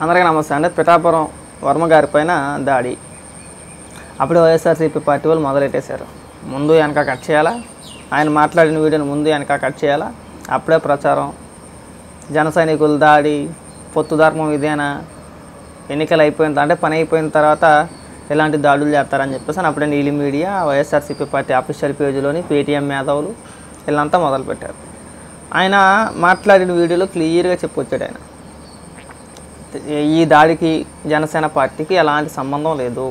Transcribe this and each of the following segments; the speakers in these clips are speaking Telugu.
అందరికీ నమస్తే అండి. పిఠాపురం వర్మ గారి పైన దాడి అప్పుడు వైఎస్ఆర్సీపీ పార్టీ వాళ్ళు మొదలెట్టేశారు. ముందు వెనక కట్ చేయాలా, ఆయన మాట్లాడిన వీడియోని ముందు వెనక కట్ చేయాలా, అప్పుడే ప్రచారం. జన సైనికుల దాడి, పొత్తు ధర్మం ఇదేనా, ఎన్నికలు అయిపోయిన అంటే పని అయిపోయిన తర్వాత ఇలాంటి దాడులు చేస్తారని చెప్పేసి అప్పుడే నీలి మీడియా, వైఎస్ఆర్సీపీ పార్టీ అఫీషియల్ పేజీలోని పేటీఎం మేధావులు వీళ్ళంతా మొదలుపెట్టారు. ఆయన మాట్లాడిన వీడియోలో క్లియర్గా చెప్పొచ్చాడు. ఆయన ఈ దాడికి జనసేన పార్టీకి ఎలాంటి సంబంధం లేదు,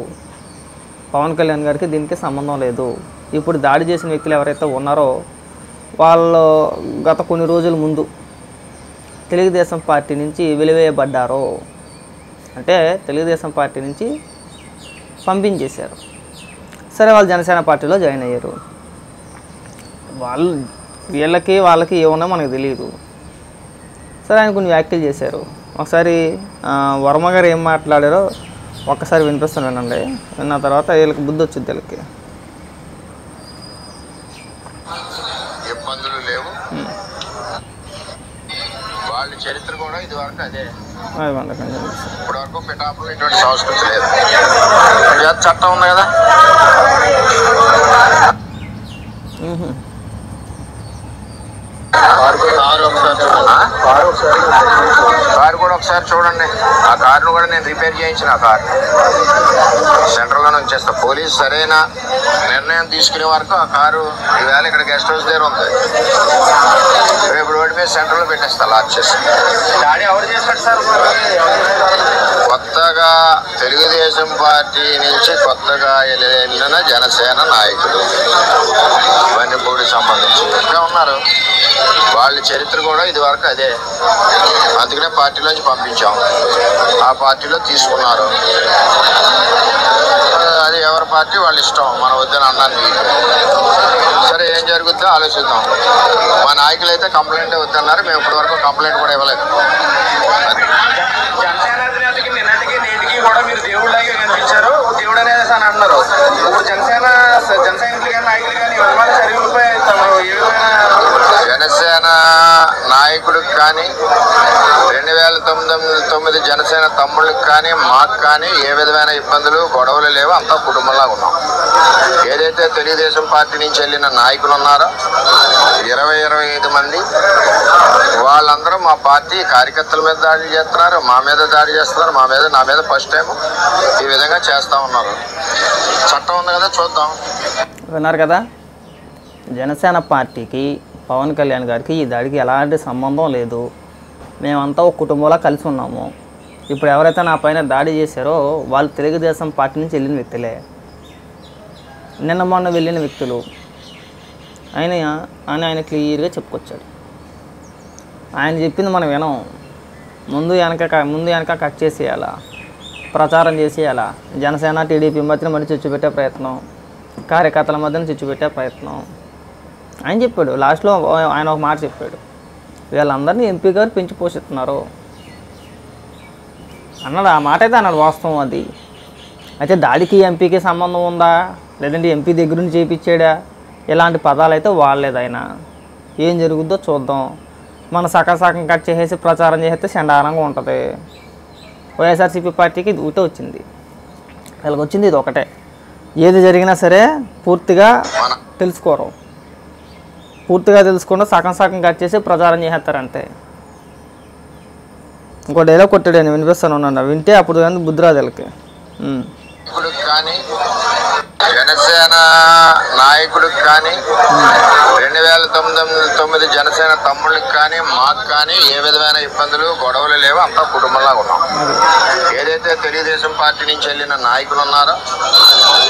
పవన్ కళ్యాణ్ గారికి దీనికి సంబంధం లేదు. ఇప్పుడు దాడి చేసిన వ్యక్తులు ఎవరైతే ఉన్నారో వాళ్ళు గత కొన్ని రోజుల ముందు తెలుగుదేశం పార్టీ నుంచి వెలివేయబడ్డారో, అంటే తెలుగుదేశం పార్టీ నుంచి పంపించేశారు. సరే, వాళ్ళు జనసేన పార్టీలో జాయిన్ అయ్యారు. వాళ్ళకి ఏమన్నా మనకు తెలియదు. సరే, ఆయన కొన్ని వ్యాఖ్యలు చేశారు. ఒకసారి వర్మ గారు ఏం మాట్లాడారో ఒక్కసారి వినిపిస్తాను, వినండి. విన్న తర్వాత వీళ్ళకి బుద్ధి వచ్చింది. వీళ్ళకి ఇబ్బందులు లేవు, వాళ్ళ చరిత్ర కూడా ఇది వరకు అదే. ఇప్పటి వరకు పిఠాపురం ఇటువంటి సంస్కృతి లేదు. చట్టం ఉంది కదా, కారు కూడా ఒకసారి చూడండి. ఆ కారును కూడా నేను రిపేర్ చేయించిన. ఆ కారు సెంట్రల్లో నుంచి చేస్తా. పోలీసు సరైన నిర్ణయం తీసుకునే వరకు ఆ కారు ఈవేళ ఇక్కడ గెస్ట్ హౌస్ దగ్గర ఉంది. రేపు రోడ్డు మీద సెంట్రల్లో పెట్టేస్తా లాక్ చేసి. దాడి ఎవరు చేశారు సార్? కొత్తగా తెలుగుదేశం పార్టీ నుంచి కొత్తగా వెళ్ళిన జనసేన నాయకులు వన్యపూడికి సంబంధించి ఇంకా ఉన్నారు. వాళ్ళ చరిత్ర కూడా ఇది వరకు అదే. అందుకనే పార్టీలోంచి పంపించాం. ఆ పార్టీలో తీసుకున్నారు. అది ఎవరి పార్టీ వాళ్ళ ఇష్టం, మన వద్దని అన్నాను. సరే, ఏం జరుగుతుందో ఆలోచిద్దాం. మా నాయకులు అయితే కంప్లైంట్ వద్దన్నారు. మేము ఇప్పటి వరకు కంప్లైంట్ కూడా ఇవ్వలేదు. జనసేన అధినేతకి నిన్నటికి నేటికి కూడా మీరు దేవుళ్ళగా కనిపించారు, దేవుడు అనేది అని అంటున్నారు. ఇప్పుడు జనసేన నాయకులు కానీ చర్యలపై జనసేన నాయకుడికి కానీ 2009 జనసేన తమ్ముళ్ళకి కానీ మాకు కానీ ఏ విధమైన ఇబ్బందులు గొడవలు లేవు. అంతా కుటుంబంలా ఉన్నాం. ఏదైతే తెలుగుదేశం పార్టీ నుంచి వెళ్ళిన నాయకులు ఉన్నారో 20-25 మంది, వాళ్ళందరూ మా పార్టీ కార్యకర్తల మీద దాడి చేస్తున్నారు, మా మీద దాడి చేస్తున్నారు. నా మీద ఫస్ట్ టైం ఈ విధంగా చేస్తూ ఉన్నారు. చట్టం ఉంది కదా, చూద్దాం. విన్నారు కదా, జనసేన పార్టీకి పవన్ కళ్యాణ్ గారికి ఈ దాడికి ఎలాంటి సంబంధం లేదు. మేమంతా ఒక కుటుంబంలో కలిసి ఉన్నాము. ఇప్పుడు ఎవరైతే నా పైన దాడి చేశారో వాళ్ళు తెలుగుదేశం పార్టీ నుంచి వెళ్ళిన వ్యక్తులే, నిన్న మొన్న వెళ్ళిన వ్యక్తులు. ఆయన క్లియర్గా చెప్పుకొచ్చాడు. ఆయన చెప్పింది మనం వినం. ముందు వెనక కట్ చేసేయాలా, ప్రచారం చేసేయాలా. జనసేన టీడీపీ మధ్యన మరి చిచ్చుపెట్టే ప్రయత్నం, కార్యకర్తల మధ్యన చిచ్చుపెట్టే ప్రయత్నం ఆయన చెప్పాడు. లాస్ట్లో ఆయన ఒక మాట చెప్పాడు, వీళ్ళందరినీ ఎంపీ గారు పెంచి పోషిస్తున్నారు అన్నాడు. ఆ మాట అయితే అన్నాడు, వాస్తవం అది. అయితే దాడికి ఎంపీకి సంబంధం ఉందా, లేదంటే ఎంపీ దగ్గర నుంచి చేయించాడా, ఇలాంటి పదాలు అయితే వాడలేదు ఆయన. ఏం జరుగుద్దో చూద్దాం. మన సగం కట్ చేసేసి ప్రచారం చేస్తే చండాలంగా ఉంటుంది. వైఎస్ఆర్సీపీ పార్టీకి ఇది ఒకటే వచ్చింది, వీళ్ళకి వచ్చింది ఇది ఒకటే. ఏది జరిగినా సరే పూర్తిగా తెలుసుకోరు. పూర్తిగా తెలుసుకుండా సగం కట్ చేసి ప్రచారం చేసేస్తారంటే. ఇంకో డైలాగ్ కొట్టాడు, నేను వినిపిస్తాను, వింటే అప్పుడు కానీ బుద్ధిరాదు వీళ్ళకి. కానీ జనసేన నాయకుడికి కానీ 2009 జనసేన తమ్ముళ్ళకి కానీ మాకు కానీ ఏ విధమైన ఇబ్బందులు గొడవలు లేవు. అంతా కుటుంబంలా ఉన్నాం. ఏదైతే తెలుగుదేశం పార్టీ నుంచి వెళ్ళిన నాయకులు ఉన్నారో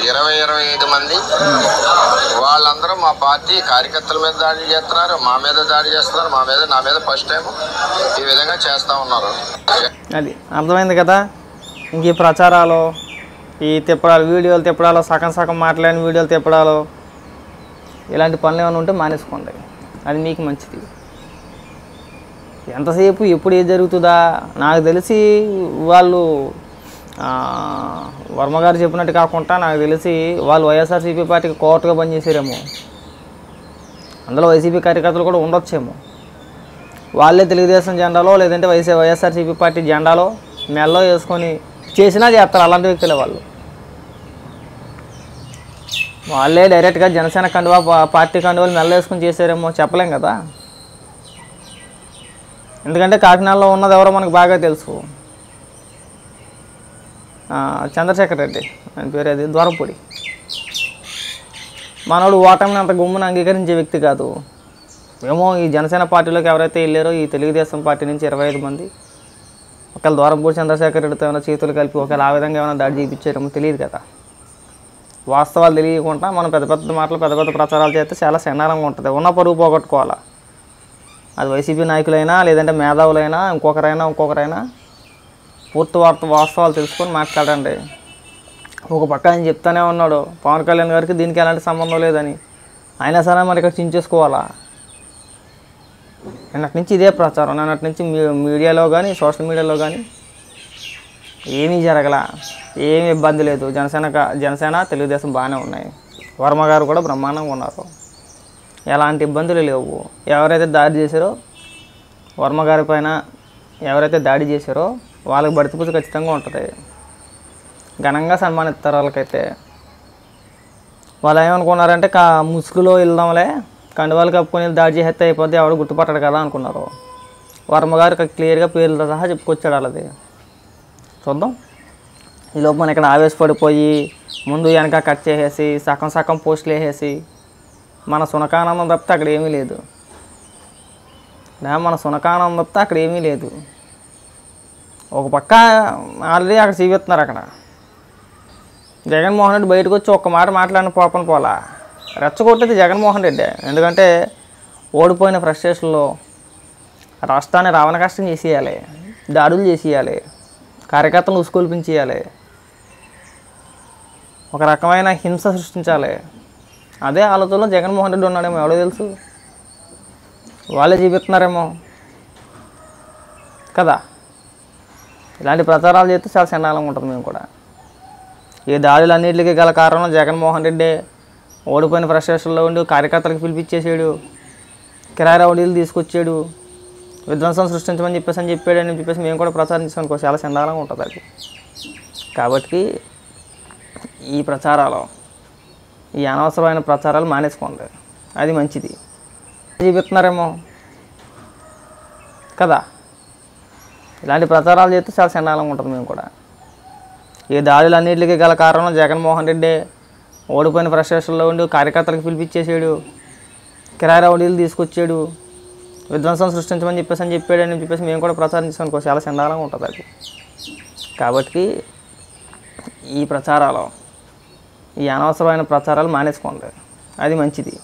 20-25 మంది, వాళ్ళందరూ మా పార్టీ కార్యకర్తల మీద దాడి చేస్తున్నారు, మా మీద దాడి చేస్తున్నారు. నా మీద ఫస్ట్ టైం ఈ విధంగా చేస్తూ ఉన్నారు. అది అర్థమైంది కదా. ఇంక ఈ ప్రచారాలు, ఈ తిప్పడాలు, వీడియోలు తిప్పడాలు, సగం మాట్లాడిన వీడియోలు తిప్పడాలు, ఇలాంటి పనులు ఏమైనా ఉంటే మానేసుకోండి. అది మీకు మంచిది. ఎంతసేపు ఎప్పుడు ఏది జరుగుతుందా. నాకు తెలిసి వాళ్ళు వర్మగారు చెప్పినట్టు కాకుండా నాకు తెలిసి వాళ్ళు వైఎస్ఆర్సీపీ పార్టీకి కోర్టుగా పనిచేసారేమో. అందులో వైసీపీ కార్యకర్తలు కూడా ఉండొచ్చేమో. వాళ్ళే తెలుగుదేశం జెండాలో లేదంటే వైఎస్ఆర్సీపీ పార్టీ జెండాలో మెల్లో వేసుకొని చేసినా చేస్తారు అలాంటి వ్యక్తులే వాళ్ళు. వాళ్ళే డైరెక్ట్గా జనసేన కండువా పార్టీ కండువాలు మెల్ల వేసుకొని చేశారేమో చెప్పలేం కదా. ఎందుకంటే కాకినాడలో ఉన్నది ఎవరో మనకు బాగా తెలుసు. చంద్రశేఖర్ రెడ్డి ఆయన పేరు, అది ద్వారపూడి. మనోడు ఓటమిని అంత గుమ్మును అంగీకరించే వ్యక్తి కాదు. ఏమో ఈ జనసేన పార్టీలోకి ఎవరైతే వెళ్ళారో ఈ తెలుగుదేశం పార్టీ నుంచి 25 మంది ఒకవేళ ద్వారపూడి చంద్రశేఖర్ రెడ్డితో ఏమైనా చేతులు కలిపి ఒకవేళ ఆ విధంగా ఏమైనా దాడి చేయించారేమో తెలియదు కదా. వాస్తవాలు తెలియకుండా మనం పెద్ద పెద్ద మాటలు పెద్ద పెద్ద ప్రచారాలు చేస్తే చాలా శనాలంగా ఉంటుంది. ఉన్న పరుగు పోగొట్టుకోవాలా. అది వైసీపీ నాయకులైనా లేదంటే మేధావులైనా ఇంకొకరైనా పూర్తి వాస్తవాలు తెలుసుకొని మాట్లాడండి. ఒక పక్క ఆయన చెప్తానే ఉన్నాడు పవన్ కళ్యాణ్ గారికి దీనికి ఎలాంటి సంబంధం లేదని. అయినా సరే మరి ఇక్కడ చించేసుకోవాలా. నిన్నటి నుంచి ఇదే ప్రచారం. నిన్నటి నుంచి మీడియాలో కానీ సోషల్ మీడియాలో కానీ ఏమీ జరగల, ఏమీ ఇబ్బంది లేదు. జనసేన తెలుగుదేశం బాగానే ఉన్నాయి. వర్మ గారు కూడా బ్రహ్మాండంగా ఉన్నారు. ఎలాంటి ఇబ్బందులు లేవు. ఎవరైతే దాడి చేశారో వర్మ గారి పైన ఎవరైతే దాడి చేశారో వాళ్ళకి బడితిపూజ ఖచ్చితంగా ఉంటుంది. ఘనంగా సన్మానిస్తారు వాళ్ళకైతే. వాళ్ళు ఏమనుకున్నారంటే ముసుగులో వెళ్దాంలే, కండువాలు కప్పుకొని దాడి చేస్తే అయిపోద్ది, ఎవడు గుర్తుపట్టడు కదా అనుకున్నారు. వర్మ గారు క్లియర్గా పేర్లతో సహా చెప్పుకొచ్చాడు వాళ్ళది. చూద్దాం. ఈలోపు మనం ఇక్కడ ఆవేశపడిపోయి ముందు వెనక కట్ చేసేసి సగం పోస్టులు వేసేసి మన సునకానందం తప్పితే అక్కడ ఏమీ లేదు. ఒక పక్క ఆల్రెడీ అక్కడ చూపిస్తున్నారు. అక్కడ జగన్మోహన్ రెడ్డి బయటకు వచ్చి ఒక్క మాట మాట్లాడిన పాపన పోలా. రెచ్చగొట్టేది జగన్మోహన్ రెడ్డి. ఎందుకంటే ఓడిపోయిన ఫ్రస్ట్రేషన్లో రాష్ట్రాన్ని రావణ కష్టం చేసేయాలి, దాడులు చేసేయాలి, కార్యకర్తలను ఉసుకొల్పించేయాలి, ఒక రకమైన హింస సృష్టించాలి. అదే ఆలోచనలో జగన్మోహన్ రెడ్డి ఉన్నాడేమో ఎవడో తెలుసు. వాళ్ళే చూపిస్తున్నారేమో కదా. ఇలాంటి ప్రచారాలు చేస్తే చాలా చండాలంగా ఉంటుంది. మేము కూడా ఈ దాడులన్నింటికి గల కారణం జగన్మోహన్ రెడ్డి ఓడిపోయిన ఫ్రస్ట్రేషన్లో ఉండి కార్యకర్తలకు పిలిపించేసాడు, కిరాయి రౌడీలు తీసుకొచ్చాడు, విధ్వంసం సృష్టించమని చెప్పేసి మేము కూడా ప్రచారం చేసుకోనుకో చాలా చండాలంగా ఉంటుంది అది. కాబట్టి ఈ ప్రచారాలు, ఈ అనవసరమైన ప్రచారాలు మానేసుకోండి, అది మంచిది. చూపిస్తున్నారేమో కదా. ఇలాంటి ప్రచారాలు చేస్తే చాలా చండాలంగా ఉంటుంది. మేము కూడా ఈ దాడులన్నింటికి గల కారణం జగన్మోహన్ రెడ్డి ఓడిపోయిన ఫ్రస్ట్రేషన్లో ఉండి కార్యకర్తలకు పిలిపించేసాడు, కిరాయి రౌడీలు తీసుకొచ్చాడు, విధ్వంసం సృష్టించమని చెప్పేసి మేము కూడా ప్రచారం చేసుకోనుకో చాలా చండాలంగా ఉంటుంది అది. కాబట్టి ఈ ప్రచారాలు, ఈ అనవసరమైన ప్రచారాలు మానేసుకోండి, అది మంచిది.